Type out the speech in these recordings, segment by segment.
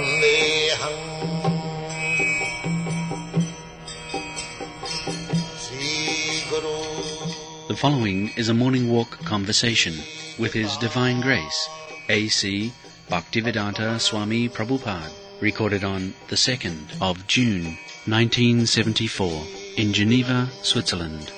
Vandeham Sri Guru. The following is a morning walk conversation with His Divine Grace, A.C. Bhaktivedanta Swami Prabhupada, recorded on the 2nd of June, 1974, in Geneva, Switzerland.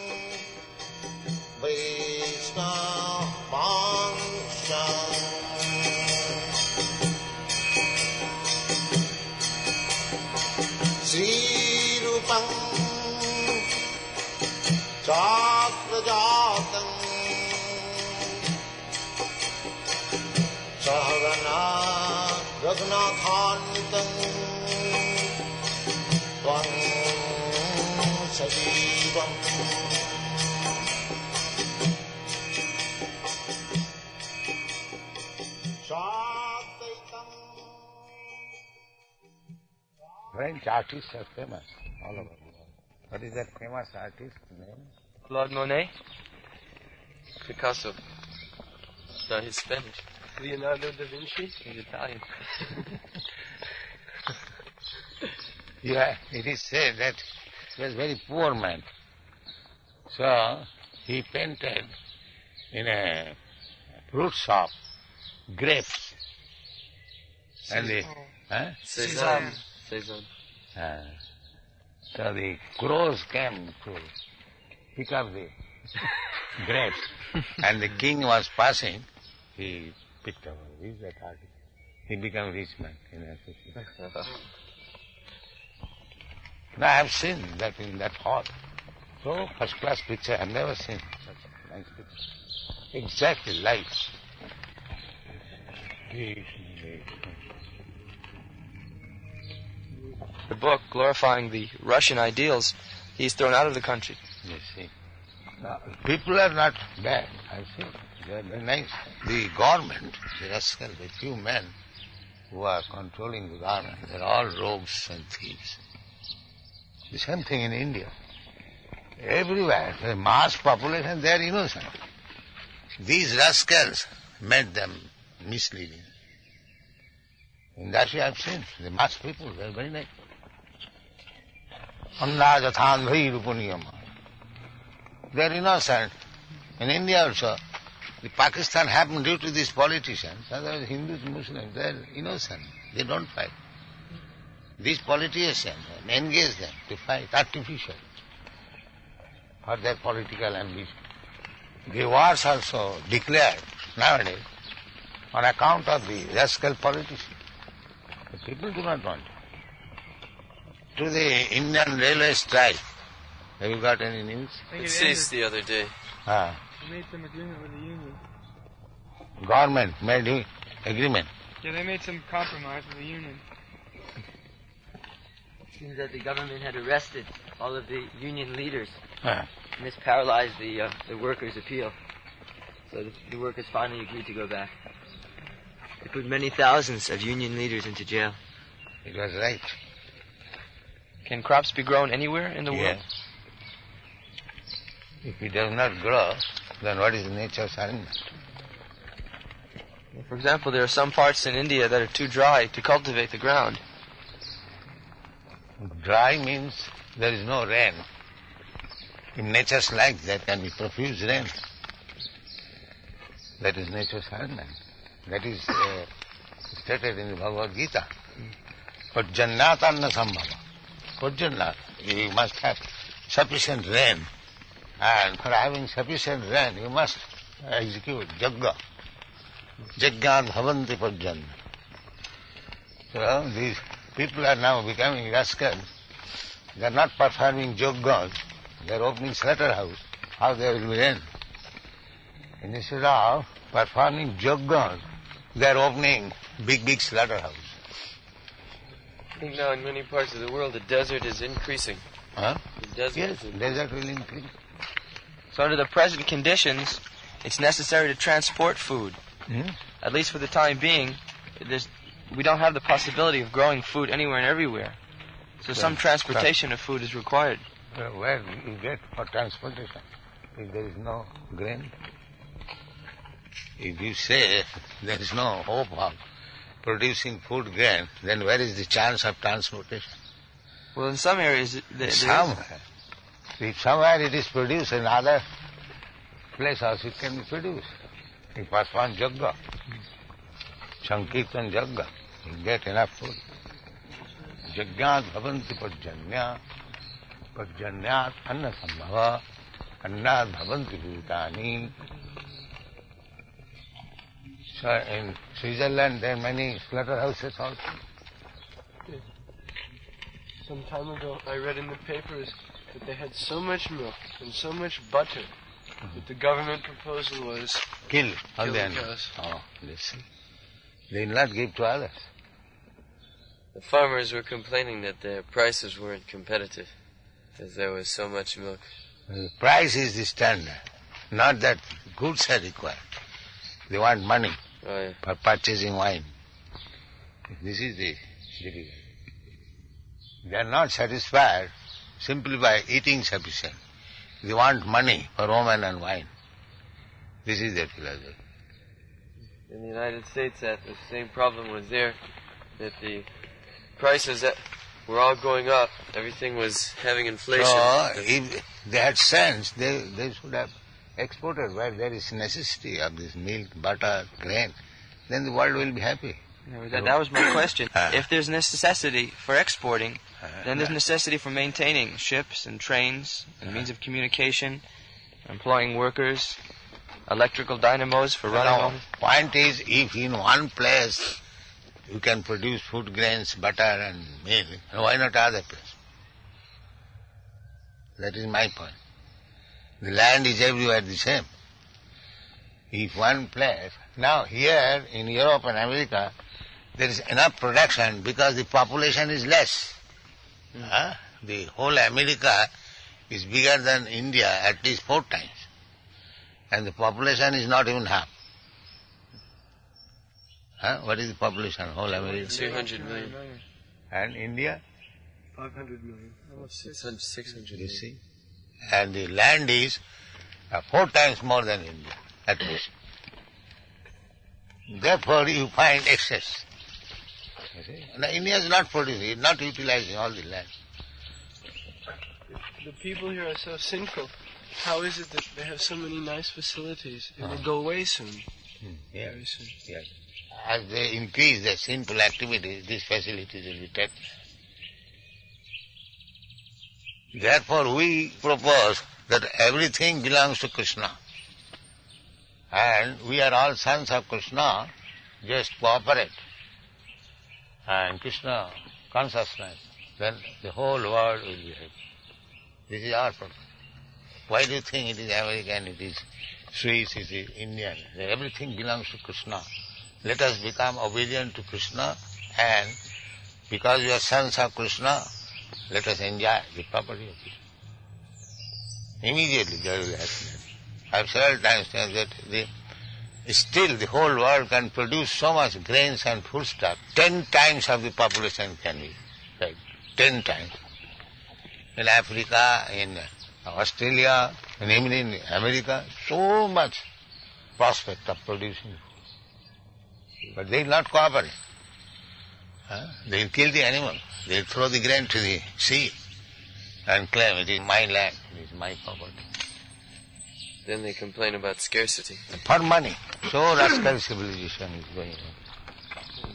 French artists are famous all over the world. What is that famous artist's name? Claude Monet. Picasso. No, he's Spanish. Leonardo da Vinci. He's Italian. Yeah, it is said that he was a very poor man. So he painted in a fruit shop grapes. And the Cézanne. So the crows came to pick up the grapes, and the king was passing. He picked up. He is that artist. He became a rich man in a society. Now I have seen that in that hall. So first class picture. I have never seen such a nice picture. Exactly like. The book glorifying the Russian ideals, he's thrown out of the country. You see. Now, people are not bad, I see. They are very nice. The government, the rascal, the few men who are controlling the government, they are all rogues and thieves. The same thing in India. Everywhere, the mass population, they are innocent. These rascals made them misleading. In that way I have seen, the mass people, they are very nice. They are innocent. In India also, the Pakistan happened due to these politicians. Otherwise, Hindus, Muslims, they are innocent. They don't fight. These politicians engage them to fight artificially for their political ambition. The wars also declared nowadays on account of the rascal politicians. The people do not want it. To the Indian railway strike, have you got any news? It ceased the other day. They made some agreement with the union. Government made agreement. Yeah, they made some compromise with the union. It seems that the government had arrested all of the union leaders. Ah. And this paralyzed the workers' appeal. So the workers finally agreed to go back. They put many thousands of union leaders into jail. It was right. Can crops be grown anywhere in the world? Yes. If it does not grow, then what is nature's arrangement? For example, there are some parts in India that are too dry to cultivate the ground. Dry means there is no rain. If nature's like that, can be profuse rain. That is nature's arrangement. That is stated in the Bhagavad Gita. But jannatanna sambhava. For jannat, you must have sufficient rain. And for having sufficient rain, you must execute yajna. Yajnat bhavanti pajjanna. So these people are now becoming rascals. They are not performing yajnas. They are opening slaughterhouse. How there will be rain? Instead of performing yajnas, they are opening big slaughterhouse. I think now in many parts of the world the desert is increasing. Huh? The desert Yes, desert will increase. So under the present conditions, it's necessary to transport food. At least for the time being, we don't have the possibility of growing food anywhere and everywhere. So some transportation of food is required. Where do you get for transportation if there is no grain? If you say there is no hope of producing food grain, then where is the chance of transportation? Well, in some areas, Somewhere. If somewhere it is produced, in other place also it can be produced. You perform jagga, Sankirtan jagga, you get enough food. Jagnyat bhavanti pajjanya, pajjanyat anna sambhava, annat bhavanti bhutani. So in Switzerland there are many slaughterhouses also. Some time ago I read in the papers that they had so much milk and so much butter that the government proposal was Kill all kill the the animals. cows. Oh, listen. They will not give to others. The farmers were complaining that their prices weren't competitive, as there was so much milk. The price is the standard, not that goods are required. They want money Oh, yeah. for purchasing wine. This is the difficulty. They are not satisfied simply by eating sufficient. They want money for woman and wine. This is their philosophy. In the United States, the same problem was there, that the prices that were all going up, everything was having inflation. So, if they had sense, they should have exported where there is necessity of this milk, butter, grain. Then the world will be happy. that was my question. If there's necessity for exporting, then there's necessity for maintaining ships and trains and means of communication, employing workers, electrical dynamos for running Now, all. point is, if in one place you can produce food grains, butter and milk, why not other place? That is my point. The land is everywhere the same. If one place, now here in Europe and America, there is enough production because the population is less. The whole America is bigger than India at least 4 times. And the population is not even half. What is the population, whole America? 200 million. And India? 500 million. 600 You million. see? And the land is 4 times more than India, at least. Therefore you find excess. You see? Now India is not producing, it is not utilizing all the land. The people here are so sinful. How is it that they have so many nice facilities and they go away soon? Yes. Very soon. Yes. As they increase their sinful activities, these facilities will be taken. Therefore we propose that everything belongs to Krishna. And we are all sons of Krishna, just cooperate. And Krishna consciousness, then the whole world will be happy. This is our purpose. Why do you think it is American, it is Swiss, it is Indian? Everything belongs to Krishna. Let us become obedient to Krishna, and because we are sons of Krishna, let us enjoy the property of Krishna. Immediately there will be happiness. I have several times said that still the whole world can produce so much grains and foodstuff. 10 times of the population can be fed. 10 times. In Africa, in Australia, and even in America, so much prospect of producing food. But they will not cooperate. They will kill the animal. They will throw the grain to the sea and claim it is my land, it is my property. Then they complain about scarcity. For money. So rascal civilization is going on.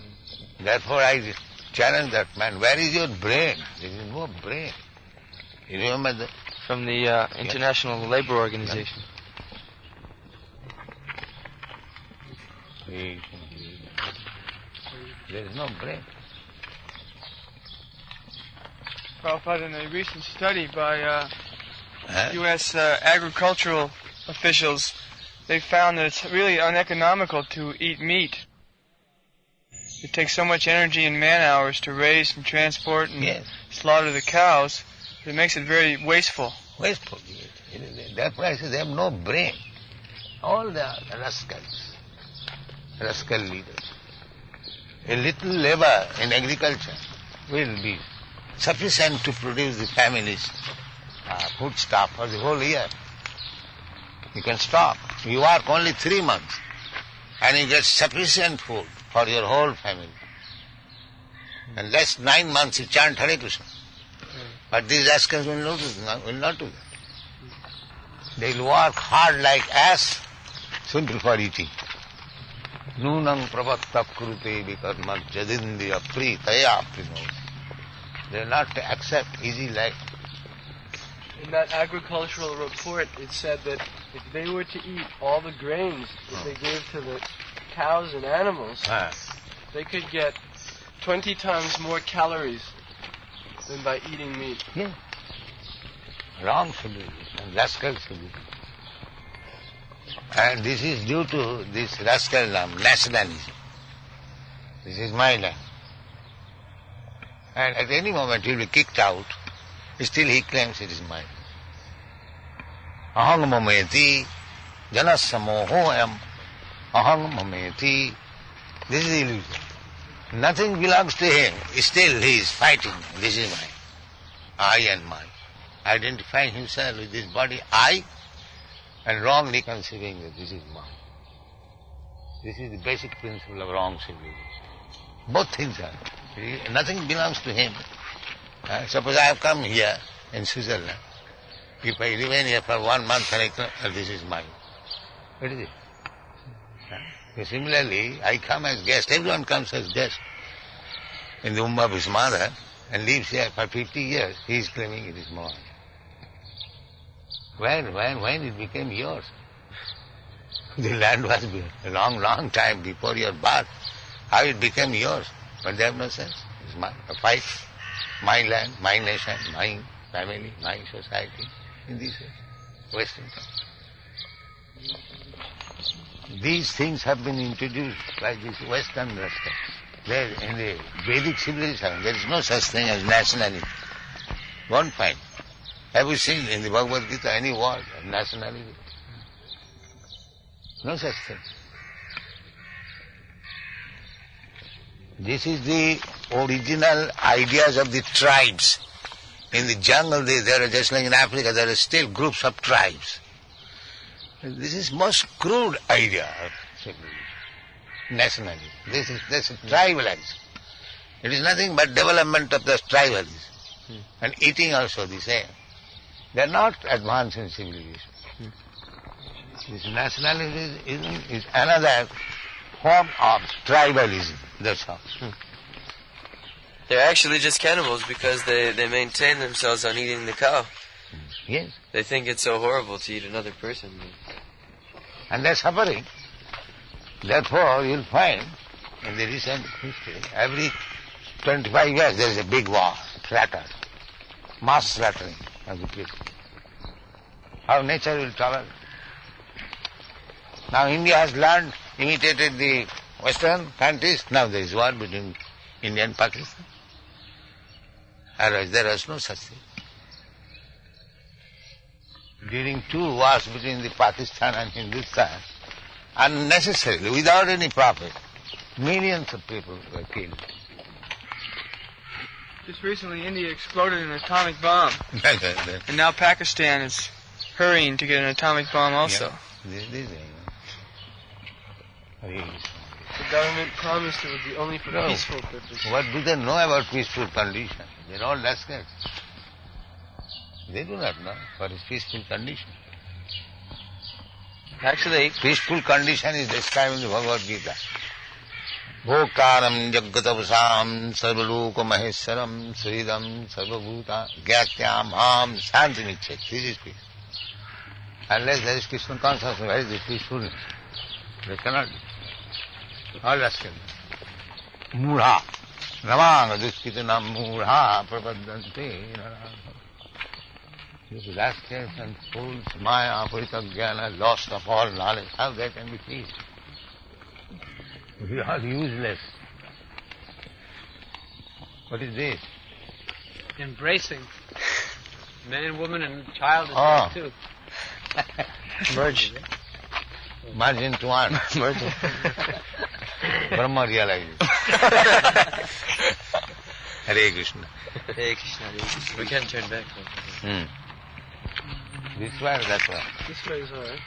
Therefore I challenge that man, where is your brain? There is no brain. You remember that? From the International Labor Organization. There is no brain. Prabhupada, in a recent study by U.S. agricultural officials, they found that it's really uneconomical to eat meat. It takes so much energy and man hours to raise and transport and slaughter the cows, it makes it very wasteful. Wasteful. Therefore I say they have no brain. All the rascals, rascal leaders. A little labor in agriculture will be sufficient to produce the family's foodstuff for the whole year. You can stop. You work only 3 months and you get sufficient food for your whole family. And last 9 months you chant Hare Krishna. But these rascals will not do that. They will work hard like ass, simply for eating. Nunam pravatta kurute vikarma jadindriya pritaya prino. They will not accept easy life. In that agricultural report, it said that if they were to eat all the grains that they gave to the cows and animals, they could get 20 times more calories than by eating meat. Yeah. Wrong civilization, rascal civilization. And this is due to this rascal nationalism. This is my land. And at any moment he will be kicked out. Still he claims it is mine. Aham mameti janasya mohoyam aham mameti. This is illusion. Nothing belongs to him. Still he is fighting. This is mine. I and mine. Identifying himself with this body, I, and wrongly conceiving that this is mine. This is the basic principle of wrong civilization. Both things are. Nothing belongs to him. Suppose I have come here in Switzerland. If I remain here for 1 month, this is mine. What is it? Similarly, I come as guest. Everyone comes as guest in the womb of his mother and lives here for 50 years. He is claiming it is mine. When it became yours? The land was a long time before your birth. How it became yours? But they have no sense. It's my fight, my land, my nation, my family, my society. In this way, Western country. These things have been introduced by these Western rascals. There in the Vedic civilization, there is no such thing as nationality. Won't find. Have you seen in the Bhagavad Gita any word of nationality? No such thing. This is the original ideas of the tribes. In the jungle, there are just like in Africa, there are still groups of tribes. This is most crude idea of civilization, nationalism. This is tribalism. It is nothing but development of the tribalism. And eating also the same. They are not advanced in civilization. This nationalism is another form of tribalism. That's all. They're actually just cannibals because they maintain themselves on eating the cow. Yes. They think it's so horrible to eat another person. And they're suffering. Therefore, you'll find in the recent history, every 25 years there is a big war, slaughter, mass slaughtering of the people. How nature will tolerate. Now India has learned, imitated the Western countries. Now there is war between India and Pakistan. Otherwise there was no such thing. During 2 wars between the Pakistan and Hindustan, unnecessarily, without any profit, millions of people were killed. Just recently India exploded an atomic bomb. And now Pakistan is hurrying to get an atomic bomb also. Yeah. The government promised it would be only for peaceful purposes. What do they know about peaceful condition? They're all rascals. They do not know what is peaceful condition. Actually, peaceful condition is described in the Bhagavad Gita. Bhokaram jagatavasam sarvaluka maheswaram sridam sarvabhuta gyatyam ham santinichet. This is peace. Unless there is Krishna consciousness, where is the peacefulness? They cannot be. All rascals. Mudha. Namanga duskitanam mudha prapadante. These rascals and fools, maya, apurita, lost of all knowledge, how they can be peace? We are useless. What is this? Embracing. Man, woman, and child is there too. Merge. Merge into one. Merge. Brahma realizes. Hare Krishna. Hare Krishna, Hare Krishna. We can turn back. This way or that way? This way is alright.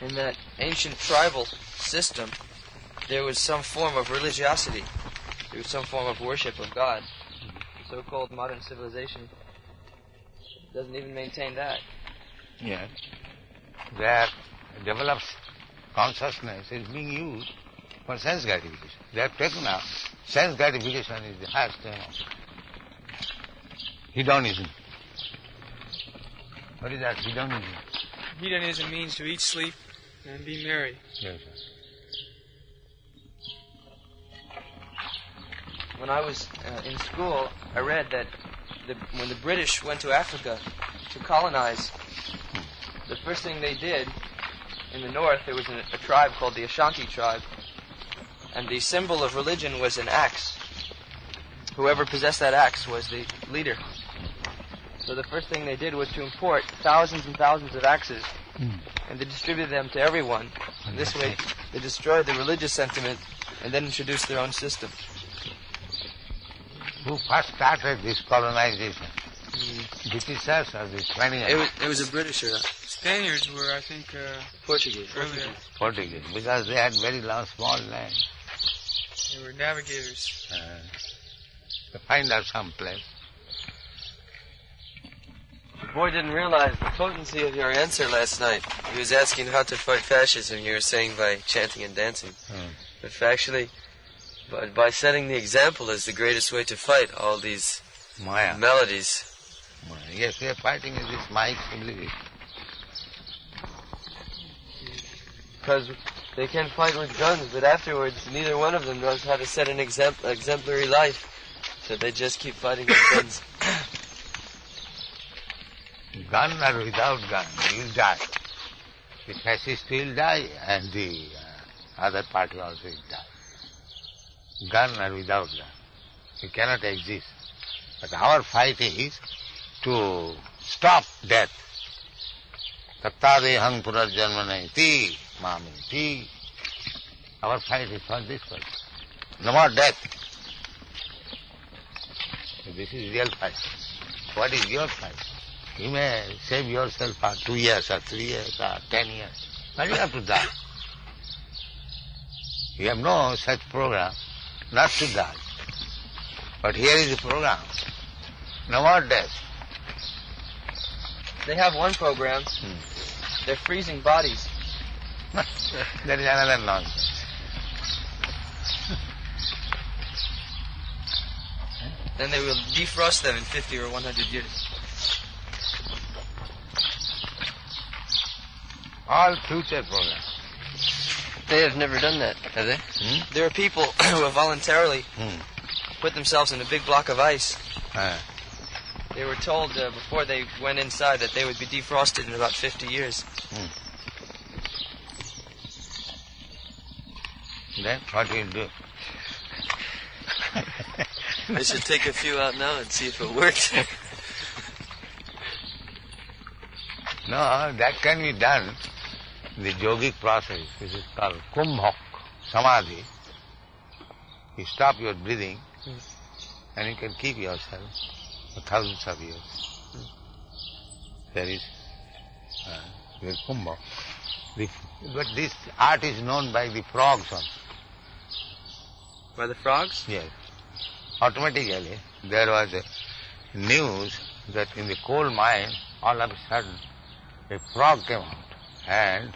In that ancient tribal system, there was some form of religiosity. There was some form of worship of God. So-called modern civilization doesn't even maintain that. Yes. Their developed consciousness is being used for sense gratification. They have taken up sense gratification is the highest aim of hedonism. What is that, hedonism? Hedonism means to eat, sleep, and be merry. Yes, sir. When I was in school, I read that when the British went to Africa to colonize, the first thing they did in the north, there was a tribe called the Ashanti tribe, and the symbol of religion was an axe. Whoever possessed that axe was the leader. So the first thing they did was to import thousands and thousands of axes, and they distributed them to everyone. And this way, they destroyed the religious sentiment and then introduced their own system. Who first started this colonization? Britishers or the Spaniards? It was a Britisher. Spaniards were, I think, Portuguese. earlier. Portuguese, because they had very small land. They were navigators. To find out some place. The boy didn't realize the potency of your answer last night. He was asking how to fight fascism. You were saying by chanting and dancing. But actually, by setting the example is the greatest way to fight all these Maya. melodies. Yes, we are fighting in this Maya civilization. Because they can fight with guns, but afterwards neither one of them knows how to set an exemplary life. So they just keep fighting with guns. Gun or without gun, you will die. The fascist will die and the other party also will die. Gun or without gun. You cannot exist. But our fight is to stop death. Tattadehang purarjanmanaiti mamiti. Our fight is for this purpose. No more death. So this is real fight. What is your fight? You may save yourself for 2 years or 3 years or 10 years. But you have to die. You have no such program not to die. But here is the program. No more death. They have one program. They're freezing bodies. That is another nonsense. Then they will defrost them in 50 or 100 years. All future programs. They have never done that, have they? There are people who have voluntarily put themselves in a big block of ice. They were told before they went inside that they would be defrosted in about 50 years. Then what will you do? They should take a few out now and see if it works. No, that can be done. The yogic process, which is called kumbhak, samadhi. You stop your breathing and you can keep yourself for thousands of years. There is the kumbhak. But this art is known by the frogs also. By the frogs? Yes. Automatically, there was a news that in the coal mine, all of a sudden, a frog came out. And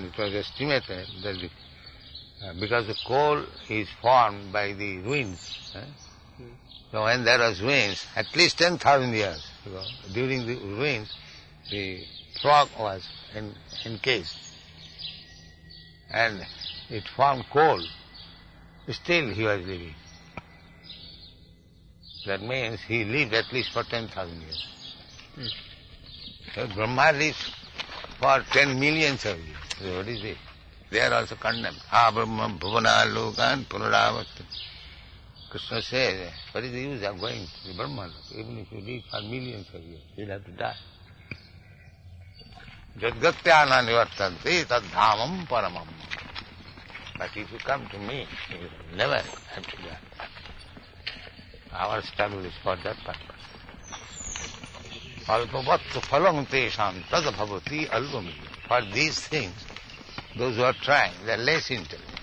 it was estimated that because the coal is formed by the winds, so when there was winds, at least 10,000 years ago, during the winds, the frog was encased. And it formed coal. Still he was living. That means he lived at least for 10,000 years. So Brahma lived for 10 millions of years. So what is it? They are also condemned. Brahma bhuvana lokan punaravattu. Krishna says, what is the use of going to the Brahma? Even if you live for millions of years, you will have to die. Jadgatyana nivartanti tadhamam paramam. But if you come to me, you will never have to die. Our struggle is for that purpose. Alpavattu phalam tesham tad bhavati albami. For these things, those who are trying, they are less intelligent.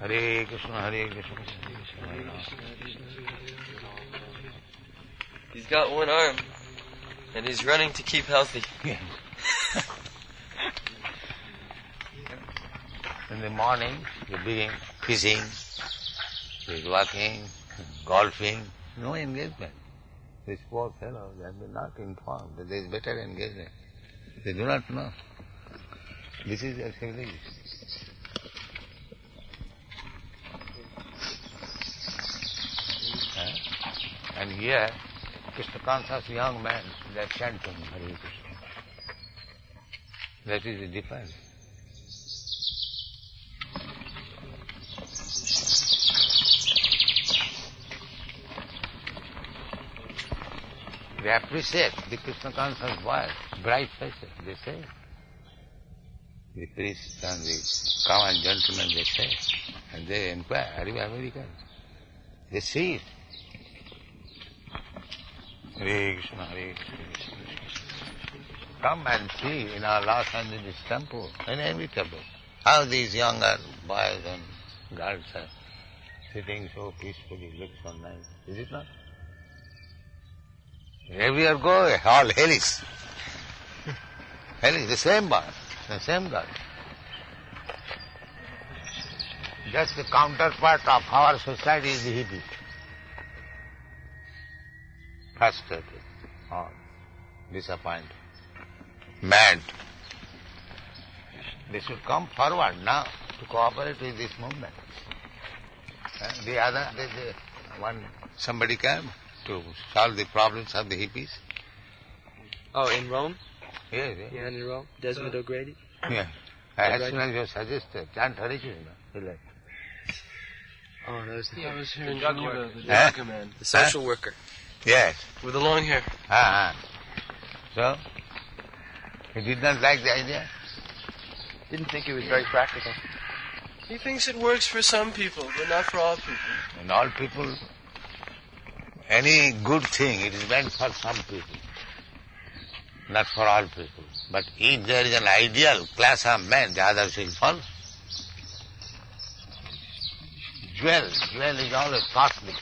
Hare Krishna, Hare Krishna, Krishna Krishna, Hare Rama. He's got one arm, and he's running to keep healthy. Yeah. In the morning, you begin fishing, he's walking, golfing, no engagement. These poor fellows, they have been not informed that there is better engagement. They do not know. This is their civilization. And here, Krishna conscious young man, they are chanting Hare Krishna. That is the difference. They appreciate the Krishna conscious boys, bright faces, they say. The priests and the common gentlemen, they say. And they inquire, are you Americans? They see it. Hare Krishna, Hare Krishna, Krishna Krishna. Come and see in our Los Angeles temple, inevitable, how these younger boys and girls are sitting so peacefully, looks so nice. Is it not? Everywhere go, all hellish. Hellish, the same boy, the same girl. Just the counterpart of our society is the hippie. Frustrated, or disappointed, mad. They should come forward now to cooperate with this movement. The other, somebody came to solve the problems of the hippies. Oh, in Rome? Yes, yes. Yeah, in Rome? Desmond O'Grady? Yeah. As soon as you suggested, chant Hare Krishna, he left. Oh, that was the I was here in drug Geneva, worker. the drug man. The social worker. Yes. With the long hair. So, he did not like the idea? Didn't think it was very practical. He thinks it works for some people, but not for all people. And all people, any good thing, it is meant for some people, not for all people. But if there is an ideal class of men, the others will follow. Jewel is always costly.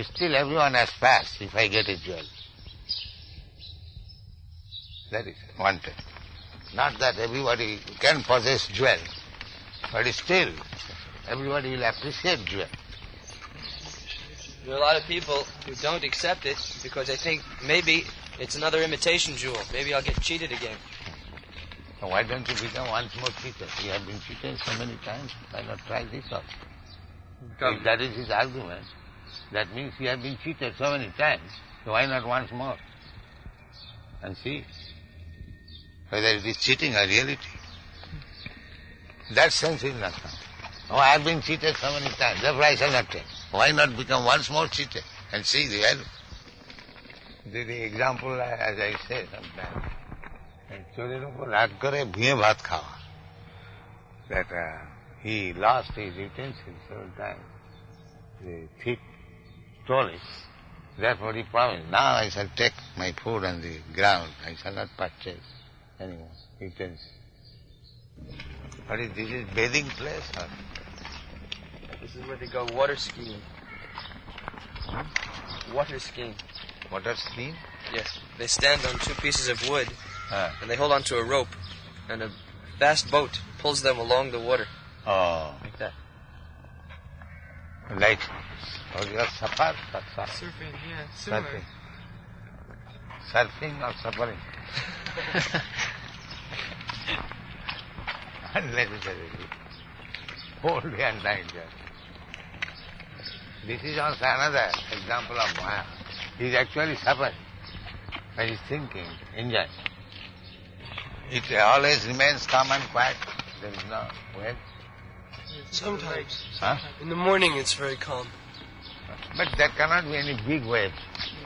Still everyone has passed if I get a jewel. That is wanted. Not that everybody can possess jewel, but still everybody will appreciate jewel. There are a lot of people who don't accept it because they think maybe it's another imitation jewel. Maybe I'll get cheated again. So why don't you become once more cheated? You have been cheated so many times, why not try this also? If that is his argument, that means you have been cheated so many times, so why not once more? And see whether it is cheating or reality. That sense will not come. Oh, I have been cheated so many times, therefore I shall not take. Why not become once more cheated and see the value? The example, as I say sometimes, चोरेरों को राग करे भुए भात खावा. That he lost his utensils several times. The thief stole it. Therefore he promised, now I shall take my food on the ground. I shall not purchase any more utensils. But this is bathing place or? This is where they go water skiing. Water skiing. Water skiing? Yes. They stand on two pieces of wood and they hold onto a rope, and a fast boat pulls them along the water. Oh. Like that. Like, or you are suffer? Surfing, yeah, similar. Surfing or suffering? Unnecessarily. Whole day and night there. This is also another example of Maya. He is actually suffering, but he is thinking, enjoy. It always remains calm and quiet. There is no wave. Sometimes. Huh? In the morning it's very calm. But there cannot be any big wave.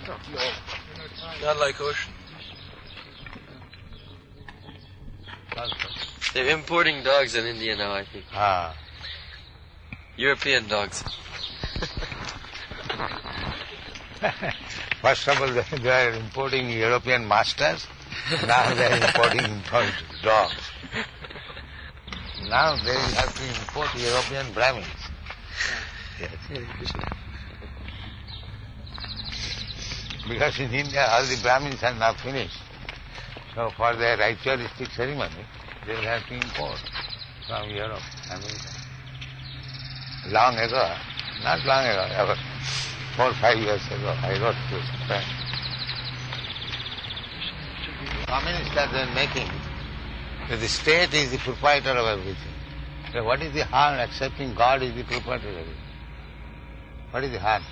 No. Not like ocean. Also. They're importing dogs in India now, I think. European dogs. First of all, they are importing European masters. Now they are importing dogs. Now they have to import European Brahmins. Yes. Hare Krishna. Because in India all the Brahmins are now finished. So for their ritualistic ceremony, they will have to import from Europe, America. Long ago, not long ago, about 4 or 5 years ago, I wrote to a friend. Communists are then making that the state is the proprietor of everything. So what is the harm accepting God is the proprietor of everything? What is the harm?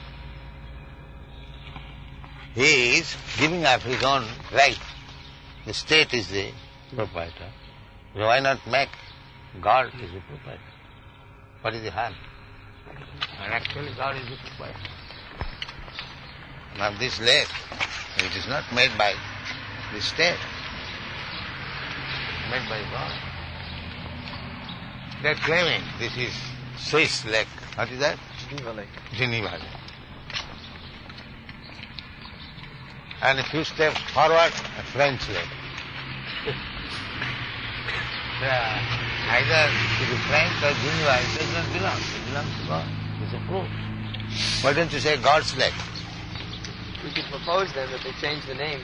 He is giving up his own right. The state is the proprietor. So why not make God is the proprietor? What is the harm? And actually God is the proprietor. Now this lake, it is not made by the state, made by God. They are claiming this is Swiss lake. What is that? Geneva Lake. Geneva lake. And a few steps forward, a French lake. Either to the French or Geneva, it does not belong. It belongs to God. It's a proof. Why don't you say God's lake? We could propose then that they change the name,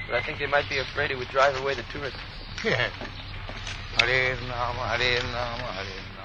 but I think they might be afraid it would drive away the tourists. Hare Nama, Hare Nama, Hare Nama.